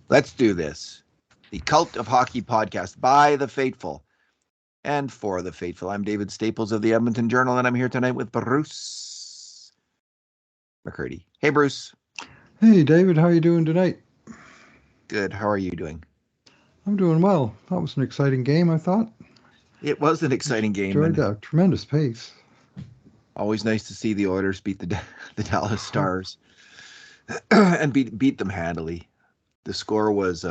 Let's do this. The Cult of Hockey podcast by the faithful and for the faithful. I'm David Staples of the Edmonton Journal, and I'm here tonight with Bruce McCurdy. Hey, Bruce. Hey, David. How are you doing tonight? Good. How are you doing? I'm doing well. That was an exciting game, I thought. It was an exciting game. Enjoyed that. Tremendous pace. Always nice to see the Oilers beat the Dallas Stars and beat them handily. The score was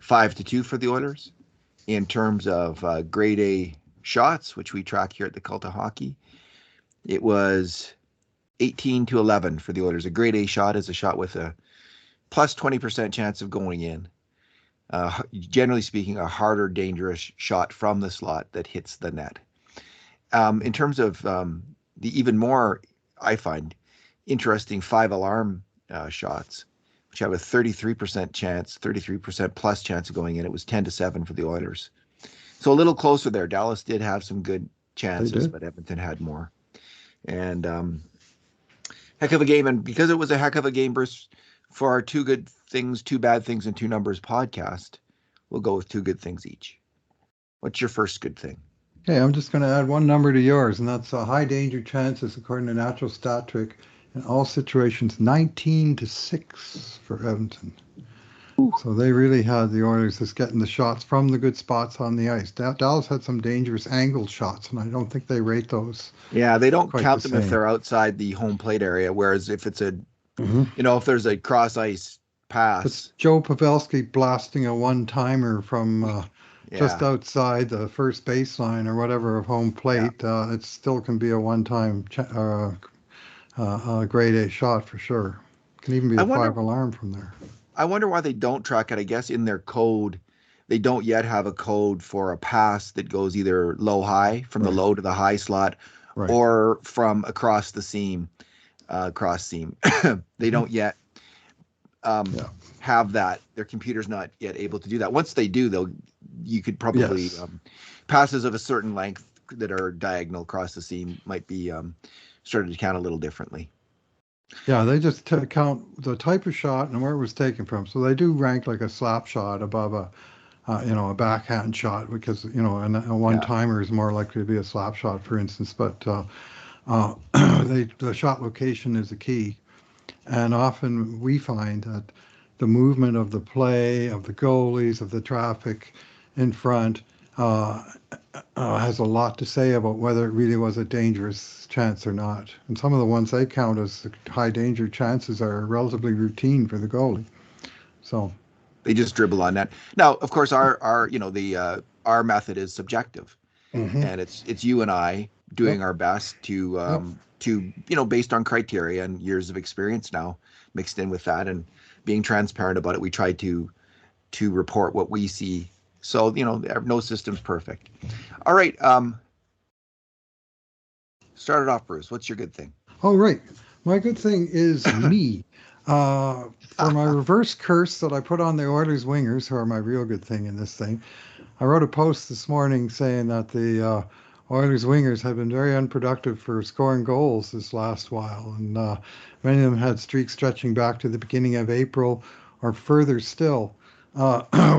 5-2 for the Oilers. In terms of grade A shots, which we track here at the Cult of Hockey, it was 18-11 for the Oilers. A grade A shot is a shot with a plus 20% chance of going in. Generally speaking, a harder, dangerous shot from the slot that hits the net. In terms of the even more, I find, interesting 5-alarm shots, which have a 33% chance, 33% plus chance of going in. It was 10-7 for the Oilers. So a little closer there. Dallas did have some good chances, but Edmonton had more. And heck of a game. And because it was a heck of a game, Bruce, for our two good things, two bad things, and two numbers podcast, we'll go with two good things each. What's your first good thing? Okay, I'm just going to add one number to yours, and that's high danger chances, according to Natural Stat Trick, in all situations, 19-6 for Edmonton. Ooh. So they really had the Oilers just getting the shots from the good spots on the ice. Dallas had some dangerous angled shots, and I don't think they rate those. Yeah, they don't count them if they're outside the home plate area, whereas if it's a, if there's a cross ice pass. It's Joe Pavelski blasting a one-timer from just outside the first baseline or whatever of home plate. Yeah. It still can be a one-time grade A shot for sure. It can even be a 5-alarm from there. I wonder why they don't track it. I guess in their code, they don't yet have a code for a pass that goes either low-high, from the low to the high slot, or from across the seam, cross seam. They don't yet have that. Their computer's not yet able to do that. Once they do, you could probably passes of a certain length that are diagonal across the seam might be started to count a little differently. Yeah, they just count the type of shot and where it was taken from. So they do rank like a slap shot above a backhand shot because, and a one-timer is more likely to be a slap shot, for instance. But the shot location is the key. And often we find that the movement of the play, of the goalies, of the traffic in front has a lot to say about whether it really was a dangerous chance or not. And some of the ones they count as high danger chances are relatively routine for the goalie. So they just dribble on that. Now, of course, our method is subjective, and it's you and I doing our best to based on criteria and years of experience now mixed in with that and being transparent about it. We try to report what we see. So, no system's perfect. All right. Start it off, Bruce. What's your good thing? Oh, right. My good thing is me. For my reverse curse that I put on the Oilers wingers, who are my real good thing in this thing, I wrote a post this morning saying that the Oilers wingers have been very unproductive for scoring goals this last while. And many of them had streaks stretching back to the beginning of April or further still.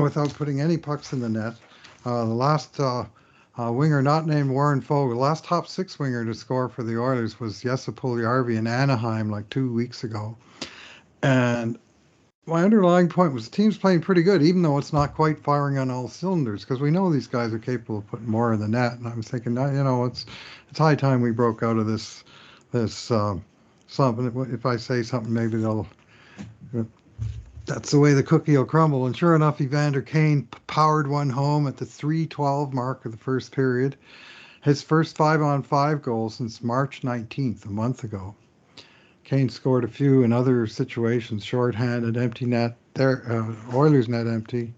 Without putting any pucks in the net. The last winger not named Warren Fogle, the last top six winger to score for the Oilers was Jesse Puljujärvi in Anaheim like 2 weeks ago. And my underlying point was the team's playing pretty good, even though it's not quite firing on all cylinders, because we know these guys are capable of putting more in the net. And I was thinking, it's high time we broke out of this slump. And if I say something, maybe they'll... That's the way the cookie will crumble. And sure enough, Evander Kane powered one home at the 3:12 mark of the first period. His first 5-on-5 goal since March 19th, a month ago. Kane scored a few in other situations, shorthanded, empty net, Oilers net empty,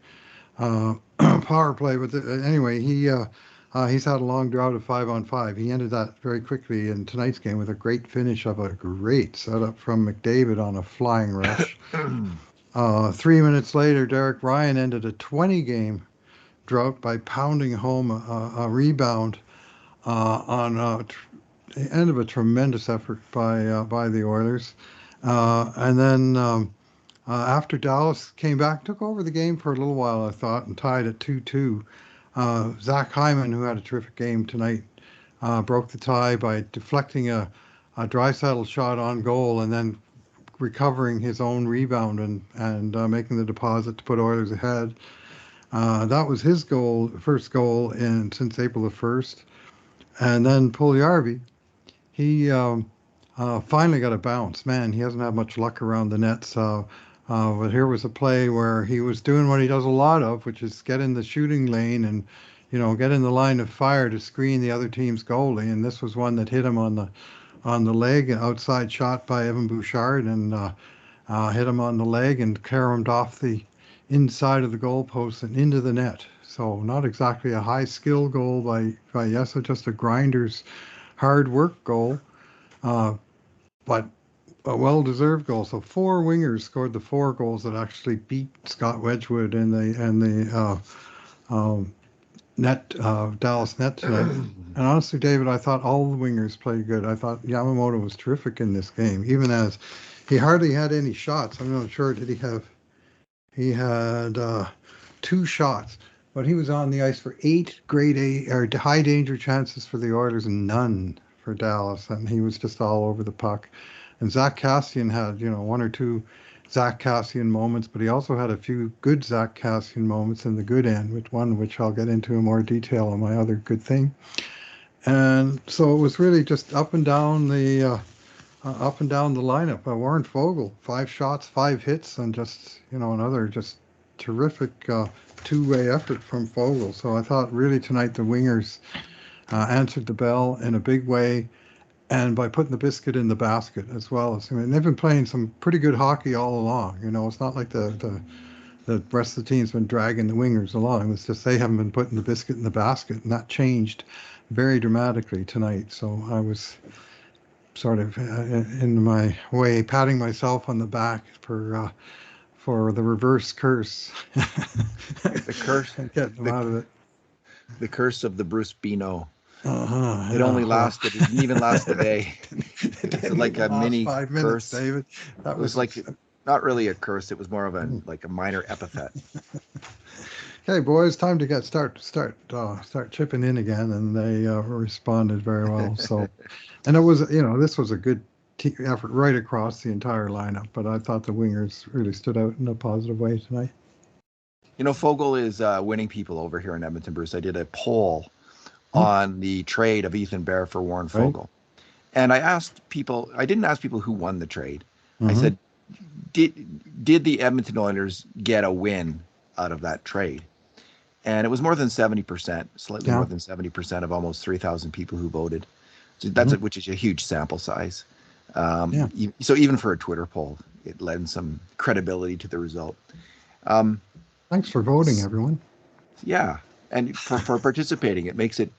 power play. But anyway, he's had a long drought of 5-on-5. He ended that very quickly in tonight's game with a great finish of a great setup from McDavid on a flying rush. 3 minutes later, Derrick Ryan ended a 20-game drought by pounding home a rebound on the end of a tremendous effort by the Oilers. And then After Dallas came back, took over the game for a little while, I thought, and tied at 2-2. Zach Hyman, who had a terrific game tonight, broke the tie by deflecting a Draisaitl shot on goal and then recovering his own rebound and making the deposit to put Oilers ahead. That was his first goal since April the 1st. And then Puljujärvi, he finally got a bounce. Man, he hasn't had much luck around the net. So, but here was a play where he was doing what he does a lot of, which is get in the shooting lane and, get in the line of fire to screen the other team's goalie. And this was one that hit him on the leg, an outside shot by Evan Bouchard, and hit him on the leg and caromed off the inside of the goalpost and into the net. So not exactly a high skill goal by Yessa, just a grinder's hard work goal, but a well-deserved goal. So four wingers scored the four goals that actually beat Scott Wedgwood in the Dallas net tonight. And honestly, David, I thought all the wingers played good. I thought Yamamoto was terrific in this game, even as he hardly had any shots. I'm not sure, did he have? He had 2 shots, but he was on the ice for 8 grade A or high danger chances for the Oilers and none for Dallas, and he was just all over the puck. And Zach Kassian had, 1 or 2 Zach Kassian moments, but he also had a few good Zach Kassian moments in the good end, which I'll get into in more detail on my other good thing. And so it was really just up and down the lineup. Warren Foegele, 5 shots, 5 hits, and just another just terrific two-way effort from Foegele. So I thought really tonight the wingers answered the bell in a big way, and by putting the biscuit in the basket as well. They've been playing some pretty good hockey all along. It's not like the rest of the team's been dragging the wingers along. It's just they haven't been putting the biscuit in the basket, and that changed very dramatically tonight. So I was sort of in my way patting myself on the back for the reverse curse. The curse. Get them out of it. The curse of the Bruce Bino. It only lasted. It didn't even last a day. It's like a mini 5 minutes, curse. David. That was like not really a curse. It was more of a minor epithet. Okay, boys, time to start chipping in again, and they responded very well. So, and it was this was a good effort right across the entire lineup, but I thought the wingers really stood out in a positive way tonight. Foegele is winning people over here in Edmonton, Bruce. I did a poll on the trade of Ethan Bear for Warren Foegele. And I didn't ask people who won the trade. I said, did the Edmonton Oilers get a win out of that trade? And it was more than 70%, slightly more than 70% of almost 3,000 people who voted. So that's which is a huge sample size. So even for a Twitter poll, it lends some credibility to the result. Thanks for voting, everyone. Yeah. And for participating, it makes it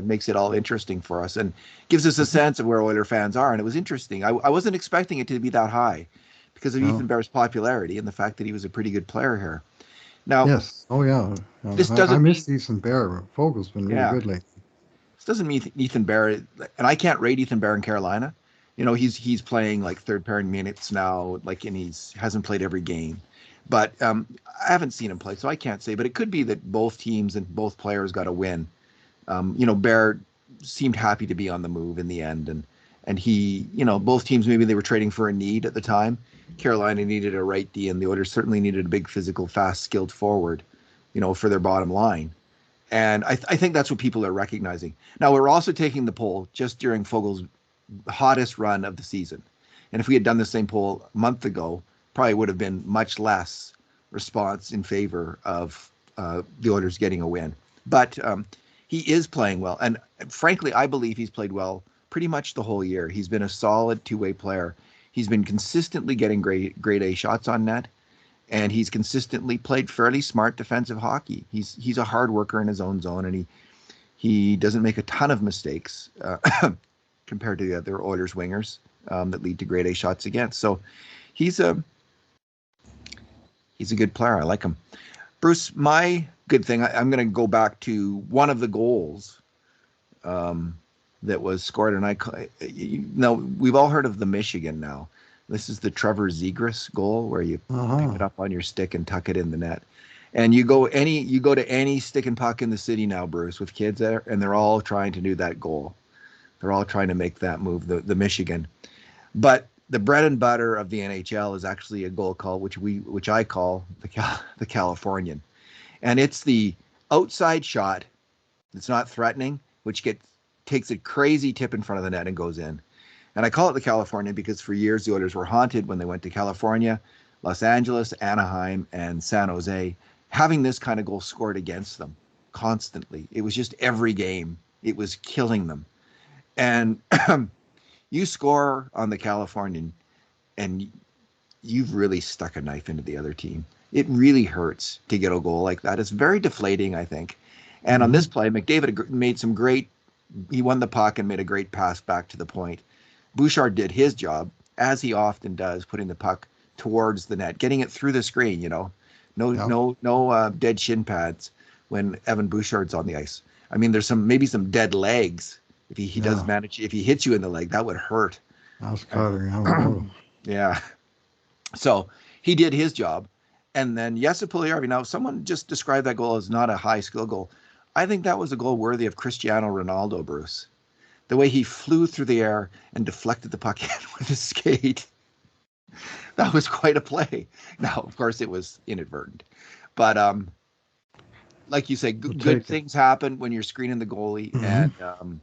makes it all interesting for us and gives us a sense of where Oiler fans are. And it was interesting. I wasn't expecting it to be that high because of Ethan Bear's popularity and the fact that he was a pretty good player here. Now, yes, this doesn't. I miss Ethan Bear. Fogle's been really good lately. This doesn't mean Ethan Bear, and I can't rate Ethan Bear in Carolina. He's playing like third pairing minutes now, and he's hasn't played every game. But I haven't seen him play, so I can't say. But it could be that both teams and both players got a win. Bear seemed happy to be on the move in the end, and he, both teams maybe they were trading for a need at the time. Carolina needed a right D, and the Oilers certainly needed a big, physical, fast, skilled forward, for their bottom line. And I think that's what people are recognizing. Now we're also taking the poll just during Foegele's hottest run of the season, and if we had done the same poll a month ago, probably would have been much less response in favor of the Oilers getting a win. But he is playing well. And frankly, I believe he's played well pretty much the whole year. He's been a solid two-way player. He's been consistently getting grade A shots on net. And he's consistently played fairly smart defensive hockey. He's a hard worker in his own zone, and he doesn't make a ton of mistakes compared to the other Oilers wingers that lead to grade A shots against. So he's a good player. I like him. Bruce, my good thing, I'm going to go back to one of the goals that was scored. And we've all heard of the Michigan now. This is the Trevor Zigras goal where you pick Uh-huh. it up on your stick and tuck it in the net. And you go to any stick and puck in the city now, Bruce, with kids there, and they're all trying to do that goal. They're all trying to make that move, the Michigan. But the bread and butter of the NHL is actually a goal call, which I call the Californian, and it's the outside shot that's not threatening, which takes a crazy tip in front of the net and goes in. And I call it the Californian because for years the Oilers were haunted when they went to California, Los Angeles, Anaheim, and San Jose, having this kind of goal scored against them constantly. It was just every game. It was killing them. And you score on the Californian and you've really stuck a knife into the other team. It really hurts to get a goal like that. It's very deflating, I think. And on Mm-hmm. this play, McDavid made some great, he won the puck and made a great pass back to the point. Bouchard did his job, as he often does, putting the puck towards the net, getting it through the screen, Yep. no dead shin pads when Evan Bouchard's on the ice. I mean, there's maybe some dead legs. If he does Yeah. manage, if he hits you in the leg, that would hurt. Mouse cutter, Yamamoto. Yeah. So he did his job. And then Jesse Puljujärvi. Now, someone just described that goal as not a high skill goal. I think that was a goal worthy of Cristiano Ronaldo, Bruce. The way he flew through the air and deflected the puck in with his skate. That was quite a play. Now, of course, it was inadvertent. But like you say, good things happen when you're screening the goalie. Mm-hmm. And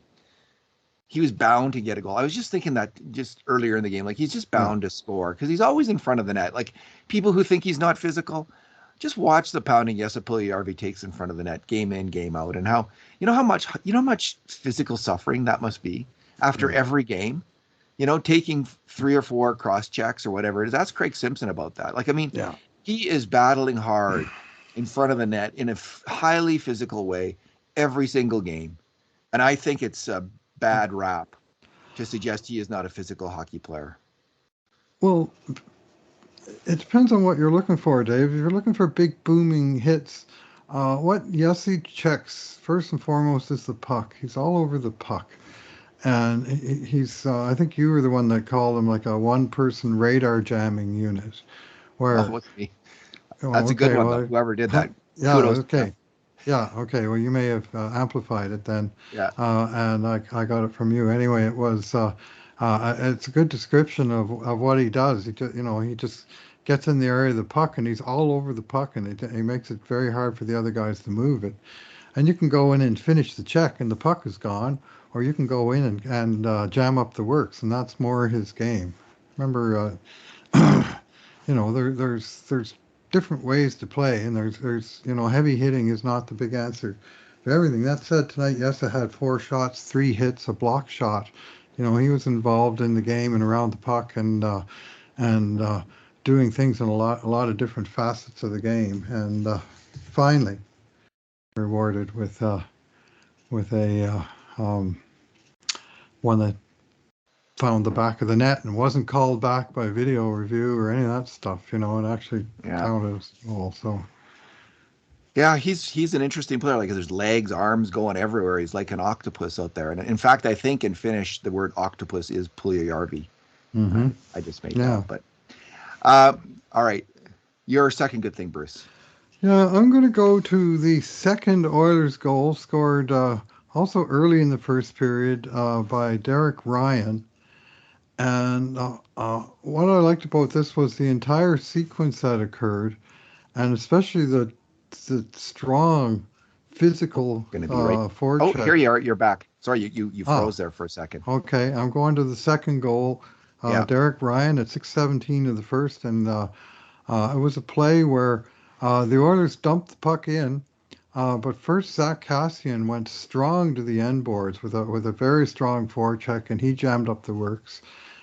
he was bound to get a goal. I was just thinking that just earlier in the game, like he's just bound to score because he's always in front of the net. Like people who think he's not physical, just watch the pounding Jesse Puljujärvi takes in front of the net, game in, game out, and how much physical suffering that must be after every game. Taking 3 or 4 cross checks or whatever it is. That's Craig Simpson about that. Like, I mean, he is battling hard in front of the net in a highly physical way every single game, and I think it's a bad rap to suggest he is not a physical hockey player. Well, it depends on what you're looking for, Dave. If you're looking for big booming hits, what Yossi checks first and foremost is the puck. He's all over the puck. And he's, I think you were the one that called him like a one-person radar jamming unit. Where, oh, what's me? That's a good one, though. Whoever did that. Yeah, kudos. okay. Yeah, okay. Well, you may have amplified it then. Yeah. And I got it from you. Anyway, it was, it's a good description of what he does. He just gets in the area of the puck and he's all over the puck and he makes it very hard for the other guys to move it. And you can go in and finish the check and the puck is gone, or you can go in and jam up the works, and that's more his game. Remember, there's different ways to play, and there's heavy hitting is not the big answer to everything. That said, tonight Yessa had 4 shots, 3 hits, a block shot. He was involved in the game and around the puck and doing things in a lot of different facets of the game, and finally rewarded with a one that found the back of the net and wasn't called back by video review or any of that stuff. It actually counted as a goal. So yeah, he's an interesting player. Like there's legs, arms going everywhere. He's like an octopus out there. And in fact, I think in Finnish the word octopus is Puljujärvi. Mm-hmm. I just made that up. But all right, your second good thing, Bruce. Yeah, I'm going to go to the second Oilers goal scored also early in the first period by Derrick Ryan. And what I liked about this was the entire sequence that occurred, and especially the strong physical forecheck. Oh, here you are. You're back. Sorry, you froze there for a second. Okay, I'm going to the second goal. Derrick Ryan at 6:17 of the first, and it was a play where the Oilers dumped the puck in, but first Zach Kassian went strong to the end boards with a very strong forecheck, and he jammed up the works.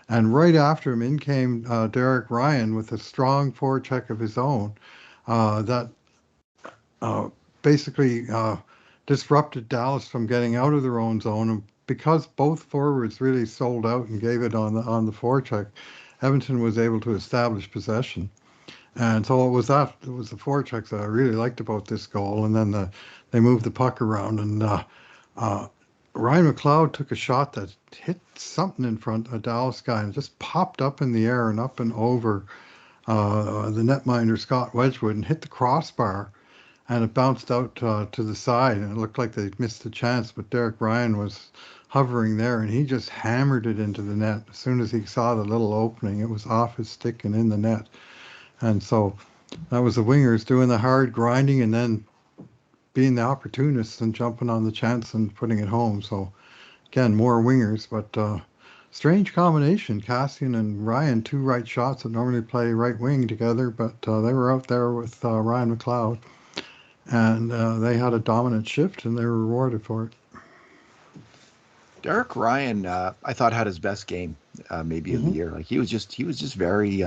And right after him, in came Derrick Ryan with a strong forecheck of his own that basically disrupted Dallas from getting out of their own zone. And because both forwards really sold out and gave it on the forecheck, Edmonton was able to establish possession. And so it was the forechecks that I really liked about this goal. And then they moved the puck around, and Ryan McLeod took a shot that hit something in front of a Dallas guy and just popped up in the air and up and over the netminder Scott Wedgwood and hit the crossbar, and it bounced out to the side, and it looked like they missed the chance, but Derrick Ryan was hovering there, and he just hammered it into the net. As soon as he saw the little opening, it was off his stick and in the net. And so that was the wingers doing the hard grinding and then being the opportunists and jumping on the chance and putting it home. So again, more wingers, but strange combination. Cassian and Ryan, two right shots that normally play right wing together, but they were out there with Ryan McLeod, and they had a dominant shift, and they were rewarded for it. Derrick Ryan, I thought had his best game, maybe of the year. Like he was just very.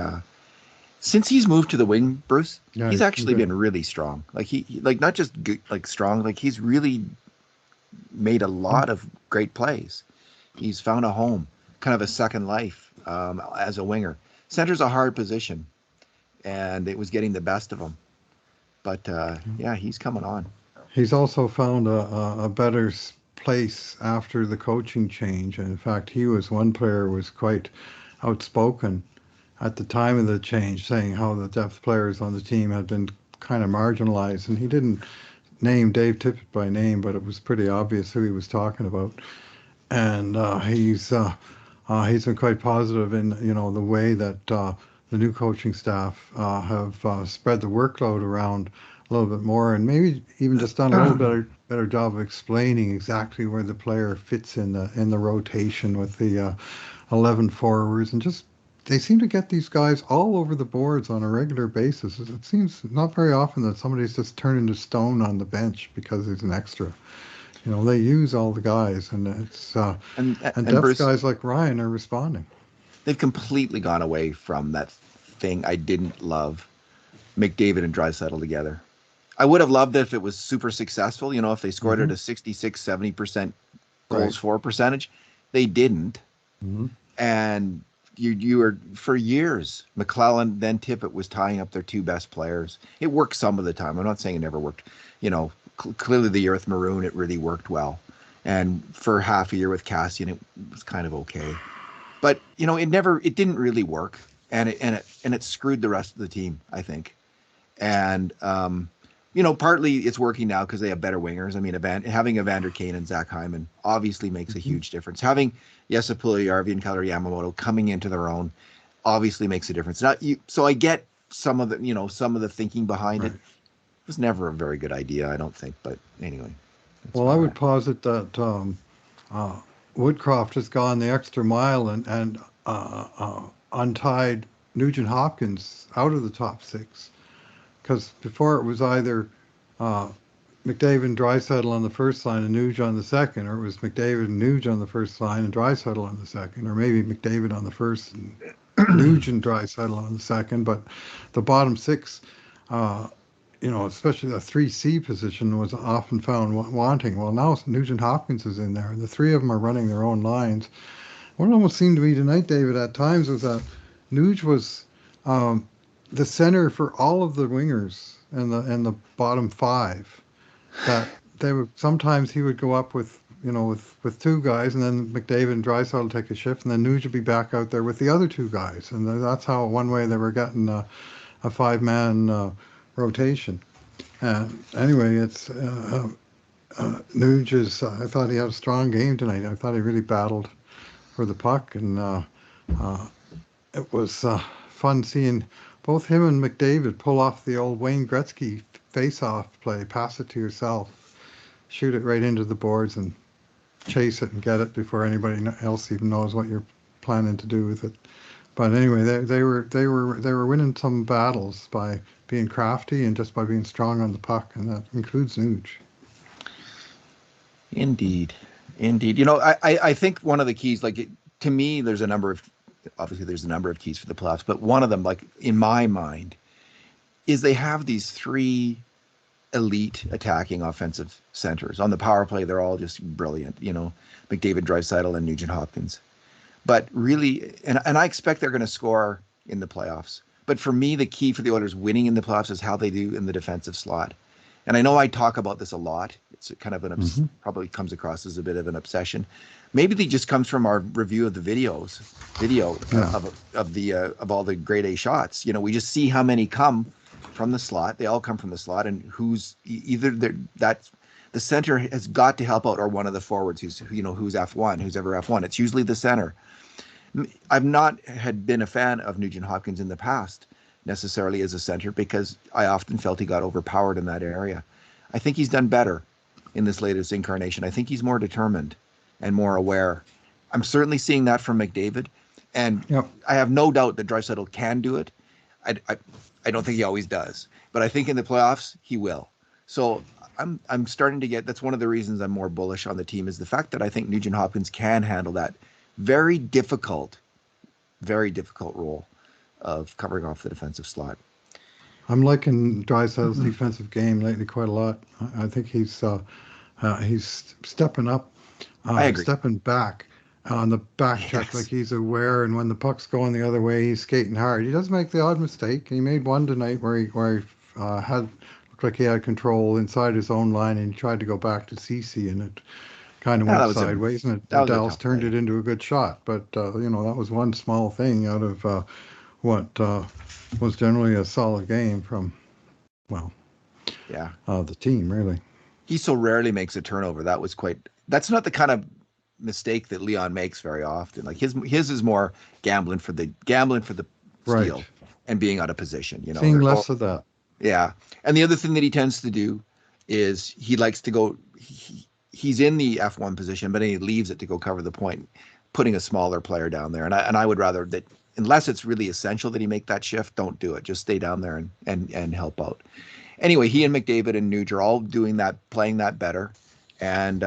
Since he's moved to the wing, Bruce, Yeah, he's actually good. been really strong. Like he like not just good, like strong. Like he's really made a lot of great plays. He's found a home, kind of a second life as a winger. Center's a hard position, and it was getting the best of him. But yeah, he's coming on. He's also found a better place after the coaching change. And in fact, he was one player was quite outspoken at the time of the change, saying how the depth players on the team had been kind of marginalized. And he didn't name Dave Tippett by name, but it was pretty obvious who he was talking about. And he's been quite positive in the way that the new coaching staff have spread the workload around a little bit more, and maybe even just done a little better job of explaining exactly where the player fits in the rotation with the 11 forwards, and just they seem to get these guys all over the boards on a regular basis. It seems not very often that somebody's just turned into stone on the bench because he's an extra. They use all the guys, and it's and And depth Bruce, guys like Ryan are responding. they've completely gone away from that thing I didn't love. McDavid and Draisaitl together. I would have loved it if it was super successful. If they scored Hmm. at a 66, 70% Right. goals for percentage. They didn't. Hmm. And you were for years, McClellan, then Tippett was tying up their two best players. It worked some of the time. I'm not saying it never worked. Clearly the year with Maroon, it really worked well. And for half a year with Cassian, it was kind of okay. But it didn't really work, and it screwed the rest of the team, I think. And partly it's working now because they have better wingers. I mean, having Evander Kane and Zach Hyman obviously makes a Hmm. huge difference. Having Jesse Puljujärvi and Kailer Yamamoto coming into their own obviously makes a difference. So I get some of the thinking behind it. Right. It was never a very good idea, I don't think. But anyway, that's Well, I where we're would at. posit that uh, Woodcroft has gone the extra mile and untied Nugent Hopkins out of the top six, because before it was either uh, McDavid and Draisaitl on the first line and Nuge on the second, or it was McDavid and Nuge on the first line and Draisaitl on the second, or maybe McDavid on the first and Nuge and Draisaitl on the second. But the bottom six, uh, especially the 3C position, was often found wanting. Well, now Nugent Hopkins is in there, and the three of them are running their own lines. What it almost seemed to me tonight, David, at times was that Nuge was um, the center for all of the wingers and the bottom five. That they would sometimes he would go up with with two guys, and then McDavid and Draisaitl would take a shift, and then Nuge would be back out there with the other two guys, and that's how one way they were getting a five-man rotation. And anyway, it's Nuge is. I thought he had a strong game tonight. I thought he really battled for the puck, and uh, it was fun seeing both him and McDavid pull off the old Wayne Gretzky face-off play, pass it to yourself, shoot it right into the boards, and chase it and get it before anybody else even knows what you're planning to do with it. But anyway, they were winning some battles by being crafty and just by being strong on the puck, and that includes Nuge. Indeed, indeed. I think one of the keys, to me, there's a number of keys for the playoffs, but one of them, like in my mind, is they have these three elite attacking offensive centers on the power play. They're all just brilliant. McDavid, Draisaitl, and Nugent Hopkins. But really, and I expect they're going to score in the playoffs. But for me, the key for the Oilers winning in the playoffs is how they do in the defensive slot. and I know I talk about this a lot. It's kind of Mm-hmm. probably comes across as a bit of an obsession. Maybe it just comes from our review of the video Yeah. of all the grade A shots. We just see how many come from the slot. They all come from the slot, and who's either that the center has got to help out, or one of the forwards who's F1, who's ever F1. It's usually the center. I've not had been a fan of Nugent Hopkins in the past necessarily as a center, because I often felt he got overpowered in that area. I think he's done better in this latest incarnation. I think he's more determined and more aware. I'm certainly seeing that from McDavid, and Yep. I have no doubt that Draisaitl can do it. I don't think he always does, but I think in the playoffs he will. So I'm starting to get. That's one of the reasons I'm more bullish on the team, is the fact that I think Nugent Hopkins can handle that very difficult role of covering off the defensive slot. I'm liking Draisaitl's defensive game lately quite a lot. I think he's stepping up, I agree. stepping back on the back check, Yes. like he's aware, and when the puck's going the other way, he's skating hard. He does make the odd mistake. He made one tonight where he had looked like he had control inside his own line, and he tried to go back to CC, and it kind of Yeah, went sideways, and Dallas turned play. it into a good shot. But that was one small thing out of what was generally a solid game from, well, Yeah. the team, really. He so rarely makes a turnover. That's not the kind of mistake that Leon makes very often. Like his is more gambling for the Right. steal and being out of position. Seeing less of that. Yeah. And the other thing that he tends to do is he likes to go. He's in the F1 position, but then he leaves it to go cover the point, putting a smaller player down there. And I would rather that, unless it's really essential that he make that shift, don't do it. Just stay down there and help out. Anyway, he and McDavid and Nuge are all doing that, playing that better, and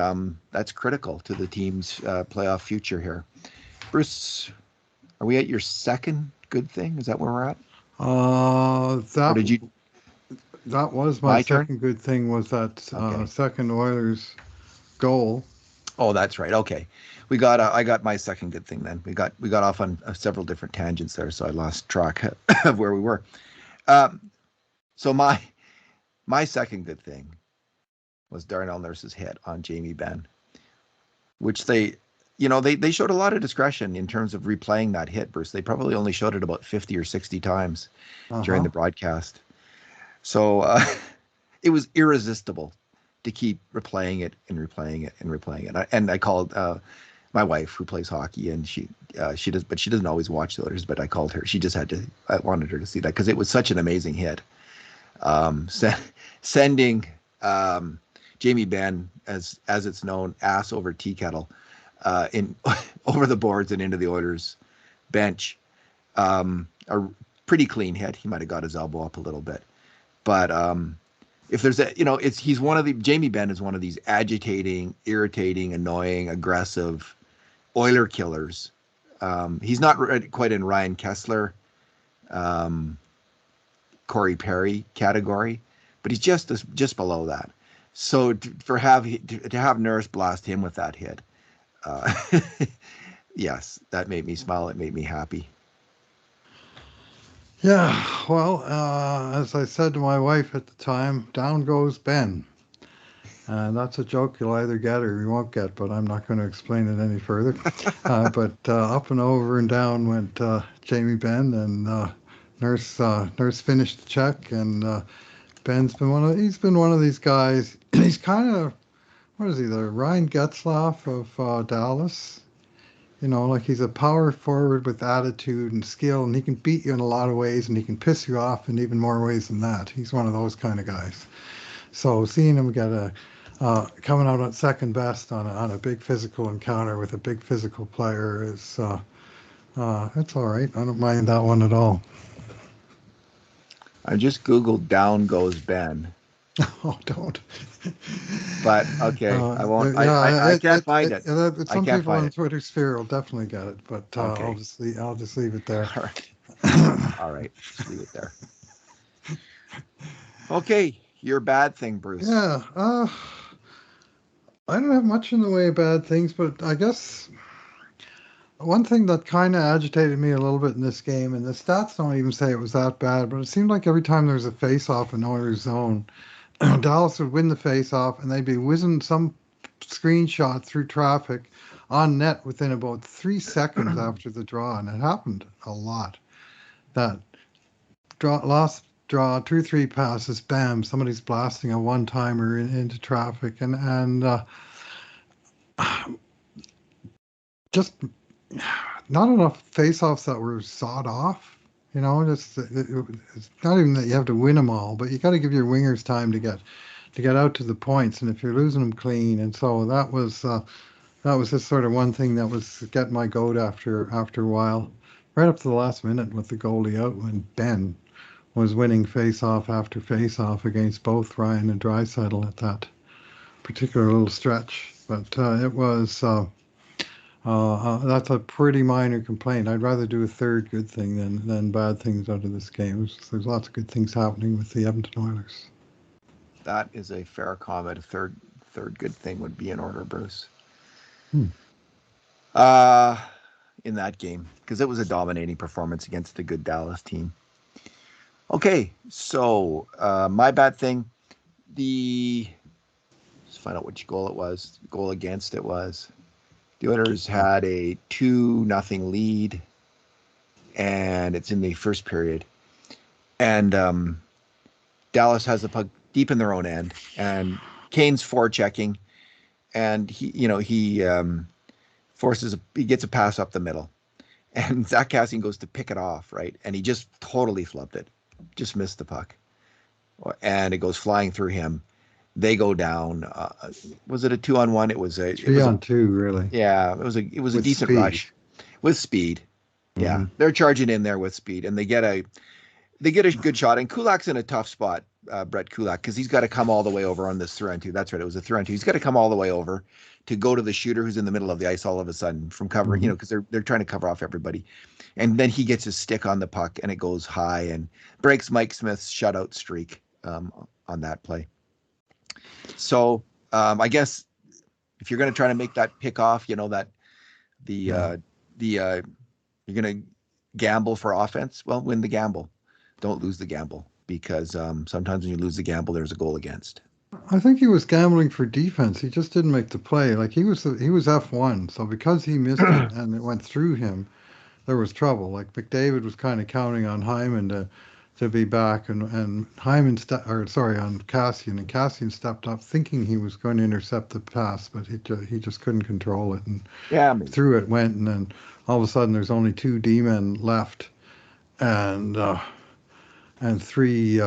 that's critical to the team's playoff future here. Bruce, are we at your second good thing? Is that where we're at? Or did you? That was My my turn? second good thing, was that Okay. second Oilers goal. Oh, that's right. Okay, I got my second good thing then. We got off on several different tangents there, so I lost track of where we were. So my second good thing was Darnell Nurse's hit on Jamie Benn, which they showed a lot of discretion in terms of replaying that hit, Bruce. They probably only showed it about 50 or 60 times during the broadcast. So it was irresistible to keep replaying it and replaying it and replaying it. And I called my wife, who plays hockey, and she does, but she doesn't always watch the Oilers. But I called her. She just I wanted her to see that because it was such an amazing hit. Sending Jamie Benn, as it's known, ass over tea kettle in over the boards and into the Oilers bench. A pretty clean hit. He might have got his elbow up a little bit, but if there's Jamie Benn is one of these agitating, irritating, annoying, aggressive Oiler killers. He's not quite in Ryan Kessler, Corey Perry category, but he's just below that. So to have Nurse blast him with that hit, yes, that made me smile. It made me happy. Yeah, well, as I said to my wife at the time, down goes Ben. And that's a joke you'll either get or you won't get, but I'm not going to explain it any further. But up and over and down went Jamie Benn, and Nurse finished the check, and Ben's been one of these guys. He's kind of, what is he, the Ryan Getzlaff of Dallas? Like he's a power forward with attitude and skill, and he can beat you in a lot of ways, and he can piss you off in even more ways than that. He's one of those kind of guys. So seeing him get coming out at second best on a big physical encounter with a big physical player is it's all right. I don't mind that one at all. I just Googled "down goes Ben." Oh, don't. But okay, I won't. I can't find it. Some people on Twitter sphere will definitely get it, but okay. I'll just leave it there. All right. All right. Just leave it there. Okay, your bad thing, Bruce. Yeah. I don't have much in the way of bad things, but I guess one thing that kind of agitated me a little bit in this game, and the stats don't even say it was that bad, but it seemed like every time there was a face-off in Oilers zone, Dallas would win the face-off, and they'd be whizzing some screenshot through traffic on net within about 3 seconds after the draw, and it happened a lot. That lost draw, 2 or 3 passes, bam, somebody's blasting a one-timer into traffic, and just not enough face-offs that were sawed off. Just it's not even that you have to win them all, but you got to give your wingers time to get out to the points, and if you're losing them clean, and so that was just sort of one thing that was getting my goat after a while, right up to the last minute with the goalie out when Ben was winning face-off after face-off against both Ryan and Draisaitl at that particular little stretch. But it was that's a pretty minor complaint. I'd rather do a third good thing than bad things out of this game. There's lots of good things happening with the Edmonton Oilers. That is a fair comment. A third good thing would be in order, Bruce. In that game, because it was a dominating performance against a good Dallas team. Okay, so my bad thing. Let's find out which goal it was. The goal against it was. The Oilers had a 2-0 lead, and it's in the first period. And Dallas has the puck deep in their own end, and Kane's forechecking, and he gets a pass up the middle, and Zach Kassian goes to pick it off, right, and he just totally flubbed it, just missed the puck, and it goes flying through him. They go down. Was it a 2-on-1? It was a 3-on-2, really. Yeah, it was a decent speed. rush with speed. Yeah, they're charging in there with speed, and they get a good shot. And Kulak's in a tough spot, Brett Kulak, because he's got to come all the way over on this 3-on-2. That's right, it was a 3-on-2. He's got to come all the way over to go to the shooter who's in the middle of the ice all of a sudden from covering, because they're trying to cover off everybody. And then he gets his stick on the puck, and it goes high and breaks Mike Smith's shutout streak on that play. So I guess if you're going to try to make that pick off, that you're going to gamble for offense, well, win the gamble. Don't lose the gamble, because sometimes when you lose the gamble, there's a goal against. I think he was gambling for defense. He just didn't make the play. Like he was F1, so because he missed it and it went through him, there was trouble. Like McDavid was kind of counting on Hyman to be back, and Hyman on Kassian, and Kassian stepped up thinking he was going to intercept the pass, but he just couldn't control it, and through it went, and then all of a sudden there's only 2 D-men left, and three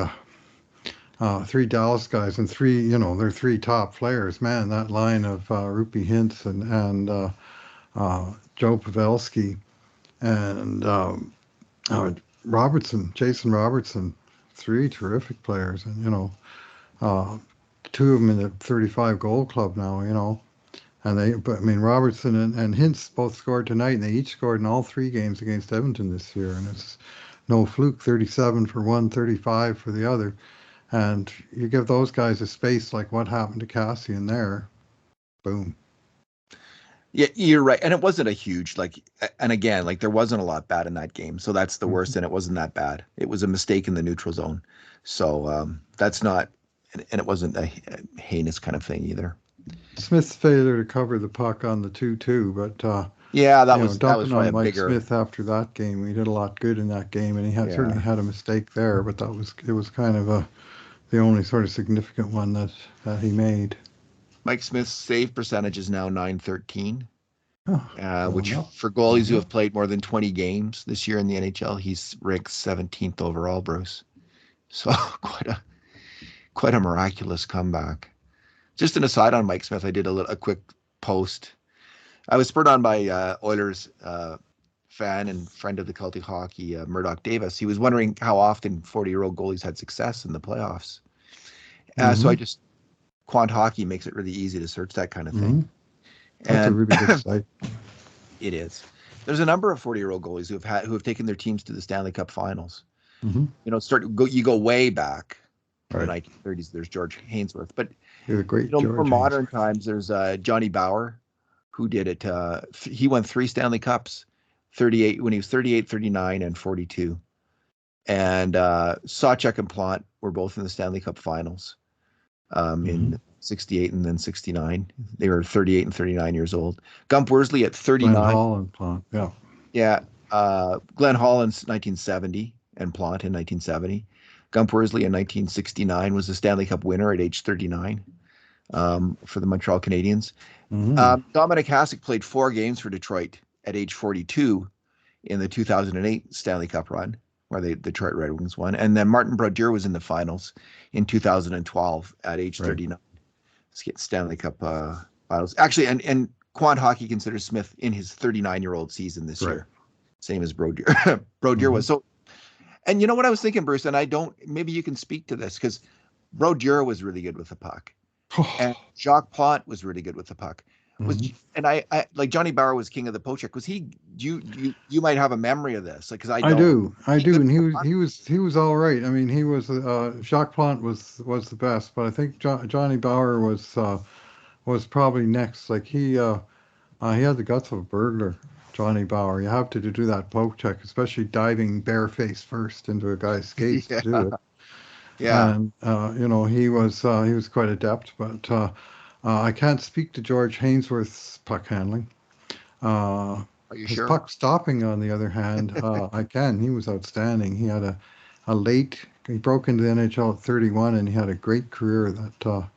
Dallas guys, and they're 3 top players. Man, that line of Rupi Hintz and Joe Pavelski and Jason Robertson, 3 terrific players, and 2 of them in the 35 goal club now, and Robertson and Hintz both scored tonight, and they each scored in all 3 games against Edmonton this year, and it's no fluke. 37 for one, 35 for the other, and you give those guys a space like what happened to Kassian there, boom. Yeah, you're right. And it wasn't a huge, and again, there wasn't a lot bad in that game. So that's the worst, and it wasn't that bad. It was a mistake in the neutral zone. So that's not, and it wasn't a heinous kind of thing either. Smith's failure to cover the puck on the 2-2, but yeah, that was on Mike Smith after that game. We did a lot good in that game, and he certainly had a mistake there, but it was kind of the only sort of significant one that he made. Mike Smith's save percentage is now .913, which for goalies who have played more than 20 games this year in the NHL, he's ranked 17th overall, Bruce. So quite a miraculous comeback. Just an aside on Mike Smith, I did a quick post. I was spurred on by Oilers fan and friend of the Celtic Hockey, Murdoch Davis. He was wondering how often 40-year-old goalies had success in the playoffs. So I just Quant Hockey makes it really easy to search that kind of thing. That's a really good site. It is. There's a number of 40-year-old goalies who have taken their teams to the Stanley Cup Finals. You go way back in the 1930s. There's George Hainsworth, but for modern times, there's Johnny Bauer, who did it. He won 3 Stanley Cups, 38 when he was 38, 39, and 42. And Sawchuk and Plant were both in the Stanley Cup Finals. in 68 and then 69. They were 38 and 39 years old. Gump Worsley at 39. Glenn Hall and Plant, yeah. Yeah. Glenn Hall in 1970 and Plant in 1970. Gump Worsley in 1969 was the Stanley Cup winner at age 39 for the Montreal Canadiens. Dominic Hasek played 4 games for Detroit at age 42 in the 2008 Stanley Cup run, where the Detroit Red Wings won. And then Martin Brodeur was in the finals in 2012 at age 39. Stanley Cup finals. Actually, and Quant Hockey considers Smith in his 39-year-old season this year, same as Brodeur. Brodeur was so. And you know what I was thinking, Bruce, and maybe you can speak to this, because Brodeur was really good with the puck. And Jacques Plante was really good with the puck. And I like Johnny Bower was king of the poke check. Was he? You might have a memory of this, because I do, and he was all right. I mean, he was Jacques Plante was the best, but I think Johnny Bower was probably next. Like he had the guts of a burglar. Johnny Bower, you have to do that poke check, especially diving bare face first into a guy's skates to do it. Yeah, and he was quite adept, but I can't speak to George Hainsworth's puck handling. Are you his sure? Puck stopping, on the other hand, I can. He was outstanding. He had he broke into the NHL at 31, and he had a great career that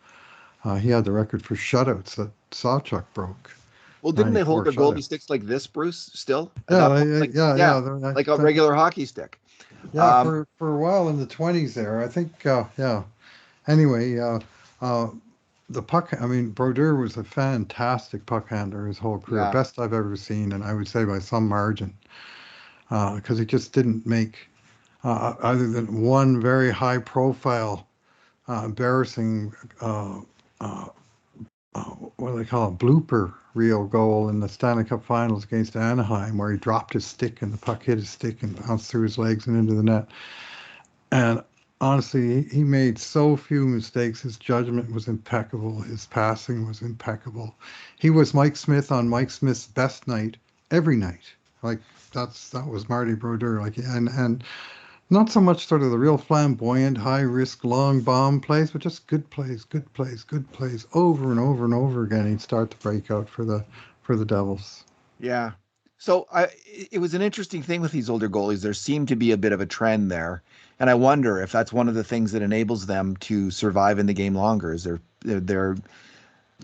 he had the record for shutouts that Sawchuk broke. Well, didn't they hold their goalie sticks like this, Bruce, still? Yeah, like a regular hockey stick. Yeah, for a while in the 20s there, I think, Anyway, the puck, I mean, Brodeur was a fantastic puck handler his whole career, best I've ever seen, and I would say by some margin, because he just didn't make, other than one very high-profile, embarrassing, what do they call it, blooper reel goal in the Stanley Cup Finals against Anaheim, where he dropped his stick and the puck hit his stick and bounced through his legs and into the net. And honestly, he made so few mistakes. His judgment was impeccable. His passing was impeccable. He was Mike Smith on Mike Smith's best night every night. Like that was Marty Brodeur. Like and not so much sort of the real flamboyant, high risk, long bomb plays, but just good plays over and over and over again. He'd start to break out for the Devils. Yeah. So it was an interesting thing with these older goalies. There seemed to be a bit of a trend there, and I wonder if that's one of the things that enables them to survive in the game longer. Is they're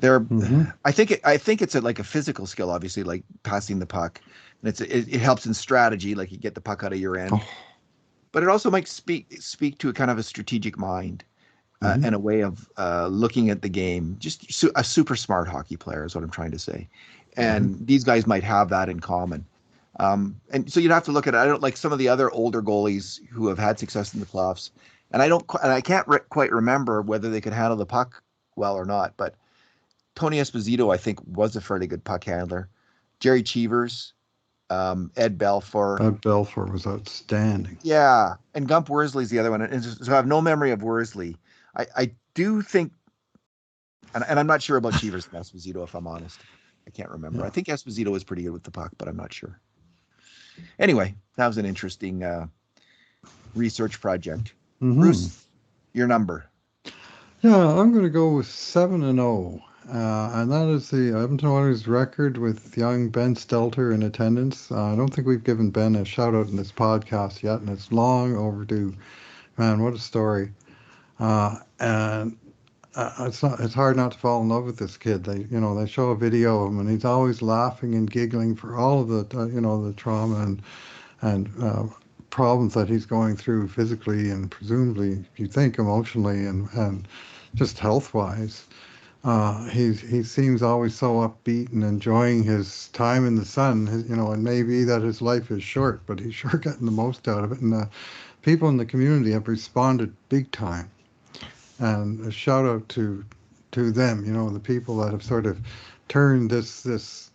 I think it's like a physical skill, obviously, like passing the puck, and it helps in strategy, like you get the puck out of your end. But it also might speak to a kind of a strategic mind and a way of looking at the game. Just a super smart hockey player is what I'm trying to say. And these guys might have that in common. And so you'd have to look at it. I don't like some of the other older goalies who have had success in the playoffs. And I can't quite remember whether they could handle the puck well or not. But Tony Esposito, I think, was a fairly good puck handler. Jerry Cheevers. Ed Belfour. Ed Belfour was outstanding. Yeah, and Gump Worsley's the other one. And so I have no memory of Worsley. I do think, and I'm not sure about Cheevers and Esposito, if I'm honest. I can't remember. I think Esposito was pretty good with the puck, but I'm not sure. Anyway, that was an interesting research project. Bruce, your number. Yeah, I'm going to go with 7-0. And that is the Edmonton Oilers record with young Ben Stelter in attendance. I don't think we've given Ben a shout out in this podcast yet, and it's long overdue. Man, what a story! And it's hard not to fall in love with this kid. They show a video of him, and he's always laughing and giggling for all of the the trauma and problems that he's going through physically and presumably, you think, emotionally and just health wise. He seems always so upbeat and enjoying his time in the sun, and maybe that his life is short, but he's sure getting the most out of it. And people in the community have responded big time. And a shout out to them, the people that have sort of turned this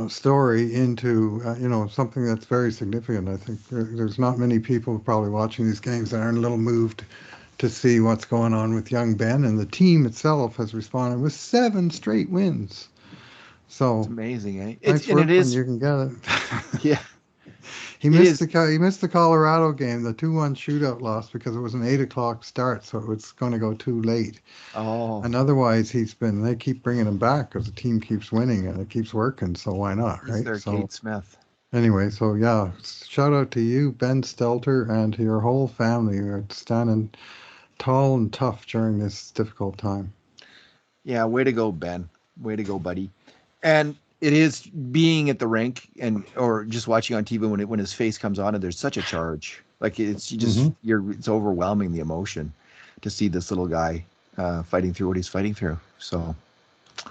story into, something that's very significant. I think there's not many people probably watching these games that aren't a little moved to see what's going on with young Ben, and the team itself has responded with 7 straight wins. So it's amazing, eh? Nice work when you can get it. Yeah. It is. He missed the Colorado game, the 2-1 shootout loss because it was an 8 o'clock start, so it was going to go too late. Oh, And otherwise, they keep bringing him back because the team keeps winning and it keeps working. So why not, he's right? their So Kate Smith. anyway, so yeah, shout out to you, Ben Stelter, and to your whole family. You're standing tall and tough during this difficult time. Yeah, way to go, Ben. Way to go, buddy. And it is being at the rink and or just watching on TV when his face comes on and there's such a charge. Like it's overwhelming the emotion to see this little guy fighting through what he's fighting through. So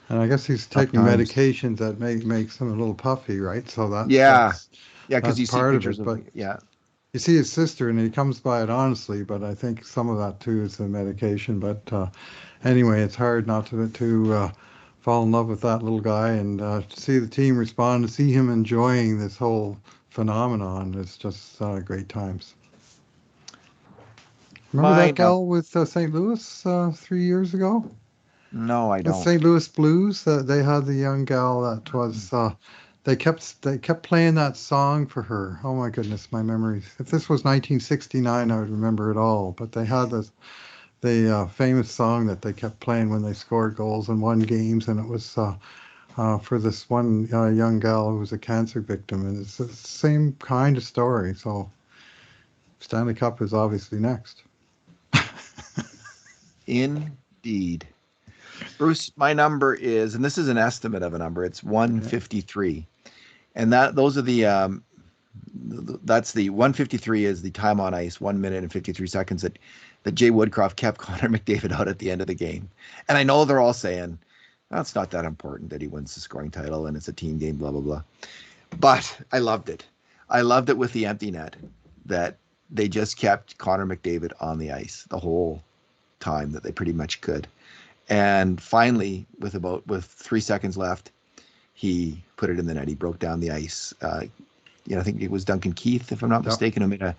And I guess he's tough taking times. medications that makes him a little puffy, right? So Yeah, yeah, because that's you see part of pictures it. of But yeah, you see his sister, and he comes by it honestly. But I think some of that too is the medication. But anyway, it's hard not to fall in love with that little guy and to see the team respond, to see him enjoying this whole phenomenon. It's just great times. Remember that my gal with St. Louis 3 years ago? no, I With don't. St. Louis Blues, they had the young gal that was. They kept playing that song for her. Oh my goodness, my memories. If this was 1969, I would remember it all. But they had the famous song that they kept playing when they scored goals and won games, and it was for this one young gal who was a cancer victim, and it's the same kind of story. So Stanley Cup is obviously next. Indeed. Bruce, my number is, and this is an estimate of a number, it's Okay. 153. And those are that's the 153 is the time on ice, 1 minute and 53 seconds that Jay Woodcroft kept Connor McDavid out at the end of the game. And I know they're all saying, that's not that important that he wins the scoring title and it's a team game, blah, blah, blah. But I loved it. I loved it with the empty net that they just kept Connor McDavid on the ice the whole time that they pretty much could. And finally, with 3 seconds left, he put it in the net. He broke down the ice. I think it was Duncan Keith, if I'm not Yep. mistaken, who made a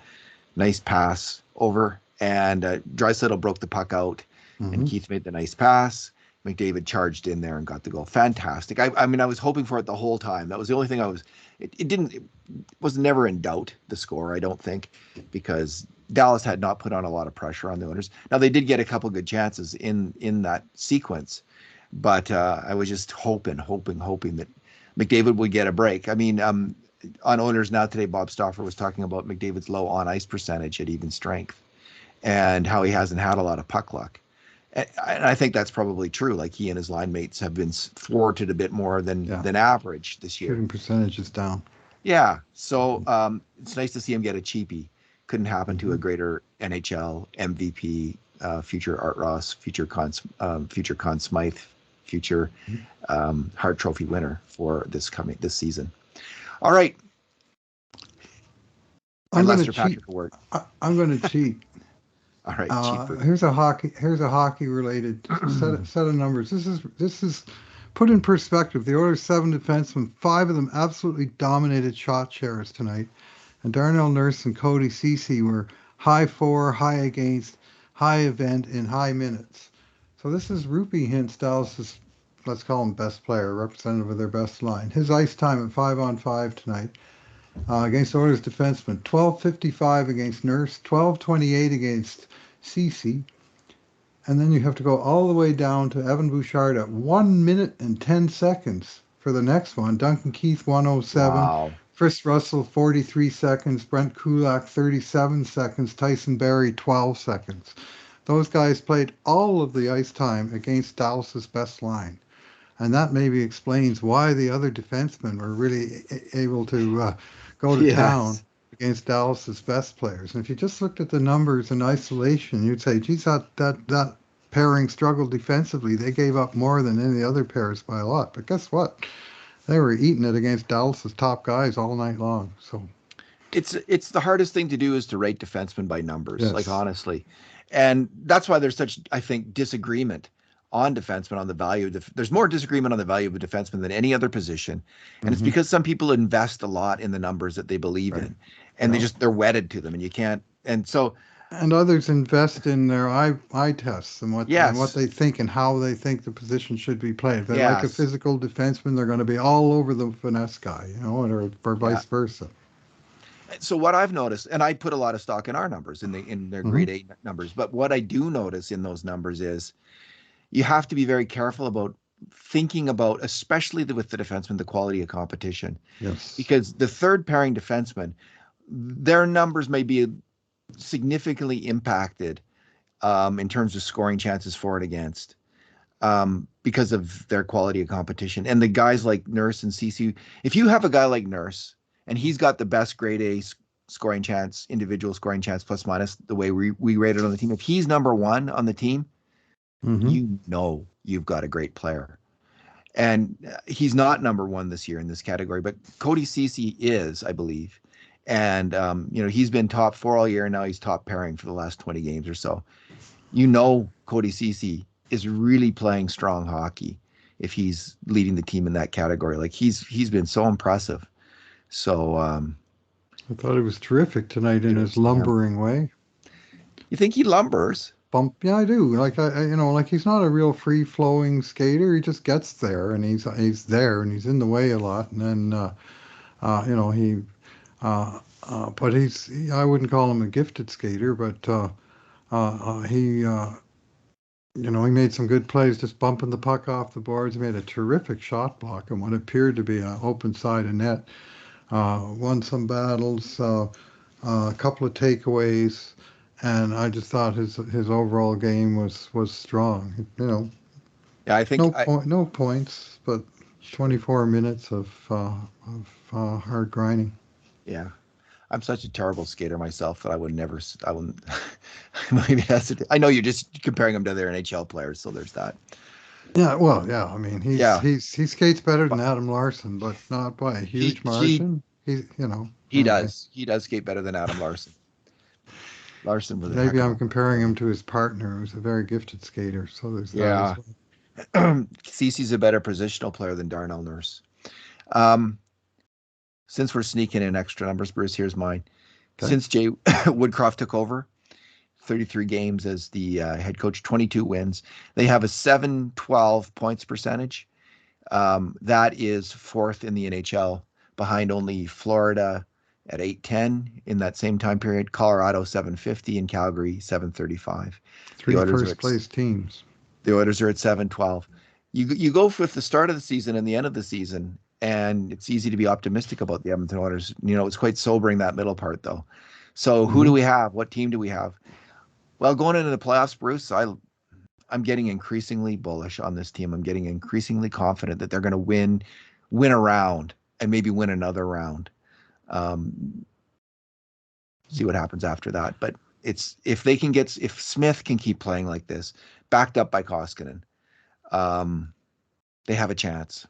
nice pass over, and Draisaitl broke the puck out, and Hmm. Keith made the nice pass. McDavid charged in there and got the goal. Fantastic. I mean, I was hoping for it the whole time. That was the only thing I was. It was never in doubt, the score, I don't think, because Dallas had not put on a lot of pressure on the Oilers. Now they did get a couple good chances in that sequence, but I was just hoping that McDavid would get a break. I mean, on Oilers Now today, Bob Stauffer was talking about McDavid's low on ice percentage at even strength and how he hasn't had a lot of puck luck. And I think that's probably true. Like he and his line mates have been thwarted a bit more Yeah. than average this year. Shooting percentage is down. Yeah. So it's nice to see him get a cheapie. Couldn't happen to a Hmm. greater NHL MVP, future Art Ross, future Conn Smythe, future Hart Trophy winner for this season. All right. I'm And going to Lester cheat. Patrick Award. I'm going to cheat. All right, cheap food. Here's a hockey related set of numbers. This is put in perspective. The Oilers' 7 defensemen, 5 of them absolutely dominated shot shares tonight, and Darnell Nurse and Cody Ceci were high for, high against, high event in high minutes. So this is Rupee Hintz, Dallas's, let's call him best player, representative of their best line. His ice time at 5-on-5 tonight against Oilers defensemen, 12:55 against Nurse, 12:28 against Ceci, and then you have to go all the way down to Evan Bouchard at 1 minute and 10 seconds for the next one. Duncan Keith 107, Wow. Chris Russell 43 seconds, Brent Kulak 37 seconds, Tyson Barrie 12 seconds. Those guys played all of the ice time against Dallas's best line. And that maybe explains why the other defensemen were really able to go to town Yes. against Dallas's best players. And if you just looked at the numbers in isolation, you'd say, geez, that pairing struggled defensively. They gave up more than any other pairs by a lot. But guess what? They were eating it against Dallas's top guys all night long. So It's the hardest thing to do is to rate defensemen by numbers, like yes. honestly. And that's why there's such, I think, disagreement on defensemen on the value of there's more disagreement on the value of a defenseman than any other position. And it's Hmm. because some people invest a lot in the numbers that they believe Right. in and Yeah. they're wedded to them and you can't. And so, And others invest in their eye tests and what yes, they think and how they think the position should be played. If they like a yes. physical defenseman, they're going to be all over the finesse guy, or Yeah. vice versa. So what I've noticed, and I put a lot of stock in our numbers in their Hmm. grade A numbers, but what I do notice in those numbers is you have to be very careful about thinking about, especially with the defenseman, the quality of competition, Yes. because the third pairing defenseman, their numbers may be significantly impacted in terms of scoring chances for and against because of their quality of competition. And the guys like Nurse and CC, if you have a guy like Nurse and he's got the best grade A scoring chance, individual scoring chance plus minus, the way we rate it on the team, if he's number one on the team, Hmm. you know you've got a great player. And he's not number one this year in this category, but Cody Ceci is, I believe. And he's been top four all year, and now he's top pairing for the last 20 games or so. Cody Ceci is really playing strong hockey if he's leading the team in that category. Like he's been so impressive. So I thought it was terrific tonight in his kudos to him. lumbering way. You think he lumbers? Bump, yeah, I do. Like like he's not a real free flowing skater. He just gets there, and he's there, and he's in the way a lot, and then he but I wouldn't call him a gifted skater, but he he made some good plays, just bumping the puck off the boards. He made a terrific shot block on what appeared to be an open side of net. Won some battles, a couple of takeaways, and I just thought his overall game was strong. Yeah, I think I No points, but 24 minutes of hard grinding. yeah. I'm such a terrible skater myself that I would never, I wouldn't, maybe I know you're just comparing him to their NHL players, so there's that. Yeah, well, yeah. I mean, Yeah, he skates better than but Adam Larson, but not by a he, huge he, margin. he Anyway. does. He does skate better than Adam Larson. Larson was a Maybe heck of I'm a comparing player. him to his partner, who's a very gifted skater. So there's that as Yeah. well. Cece's a better positional player than Darnell Nurse. Um, since we're sneaking in extra numbers, Bruce, here's mine. Okay. Since Jay Woodcroft took over, 33 games as the head coach, 22 wins. They have a 712 points percentage. That is fourth in the NHL, behind only Florida at 810 in that same time period, Colorado 750, and Calgary 735. The Three Oilers are first at place teams. the Oilers are at 712. You go with the start of the season and the end of the season, and it's easy to be optimistic about the Edmonton Oilers. It's quite sobering that middle part though. So who do Hmm. we have? What team do we have? Well, going into the playoffs, Bruce, I'm getting increasingly bullish on this team. I'm getting increasingly confident that they're going to win a round and maybe win another round. Um, see what happens after that. But it's if Smith can keep playing like this, backed up by Koskinen, um, they have a chance.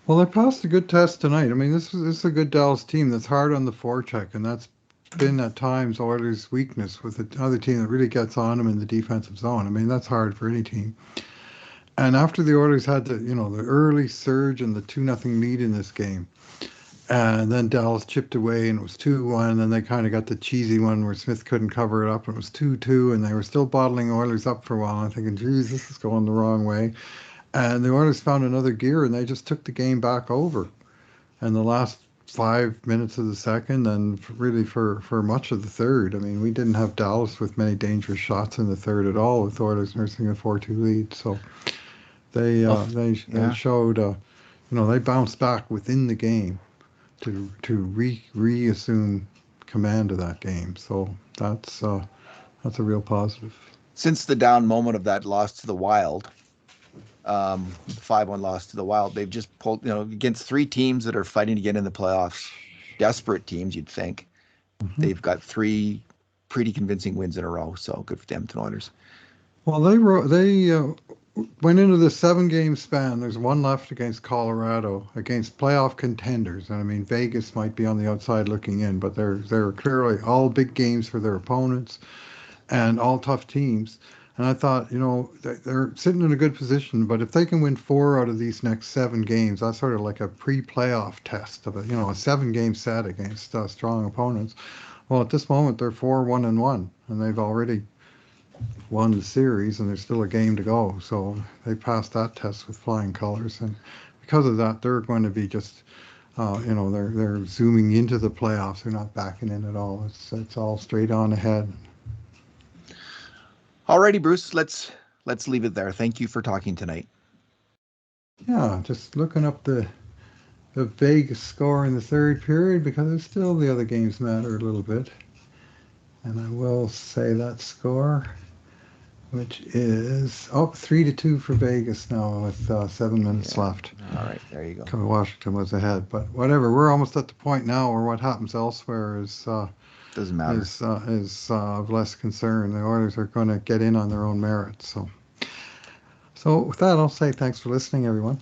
Well, they passed a good test tonight. I mean, this is a good Dallas team that's hard on the forecheck, and that's been at times Oilers' weakness with another team that really gets on them in the defensive zone. I mean, that's hard for any team. And after the Oilers had the early surge and the 2-0 lead in this game, and then Dallas chipped away and it was 2-1, and then they kind of got the cheesy one where Smith couldn't cover it up and it was 2-2, and they were still bottling Oilers up for a while. I'm thinking, geez, this is going the wrong way. And the Oilers found another gear and they just took the game back over. And the last 5 minutes of the second, and really for much of the third. I mean, we didn't have Dallas with many dangerous shots in the third at all, with Oilers nursing a 4-2 lead. So they Well, uh, they they yeah. showed they bounced back within the game to reassume command of that game. So that's a real positive. Since the down moment of that loss to the Wild, 5-1 loss to the Wild, they've just pulled, against three teams that are fighting to get in the playoffs, desperate teams, you'd think. Mhm. They've got three pretty convincing wins in a row. So good for the Edmonton Oilers. Well, they went into the 7 game span. There's one left against Colorado, against playoff contenders. And I mean, Vegas might be on the outside looking in, but they're clearly all big games for their opponents and all tough teams. And I thought, they're sitting in a good position, but if they can win 4 out of these next 7 games, that's sort of like a pre-playoff test of a 7 game set against strong opponents. Well, at this moment, they're 4-1-1, and they've already won the series, and there's still a game to go. So they passed that test with flying colors, and because of that, they're going to be just they're zooming into the playoffs. They're not backing in at all. It's all straight on ahead. Alrighty, Bruce. Let's leave it there. Thank you for talking tonight. Yeah, just looking up the Vegas score in the third period because it's still the other games matter a little bit. And I will say that score, which is 3-2 for Vegas now with 7 minutes left. All right, there you go. Washington was ahead, but whatever. We're almost at the point now where what happens elsewhere doesn't matter. Is of less concern. The Oilers are going to get in on their own merit. So with that, I'll say thanks for listening, everyone.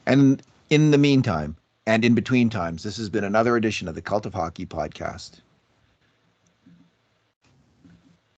And in the meantime, and in between times, this has been another edition of the Cult of Hockey podcast.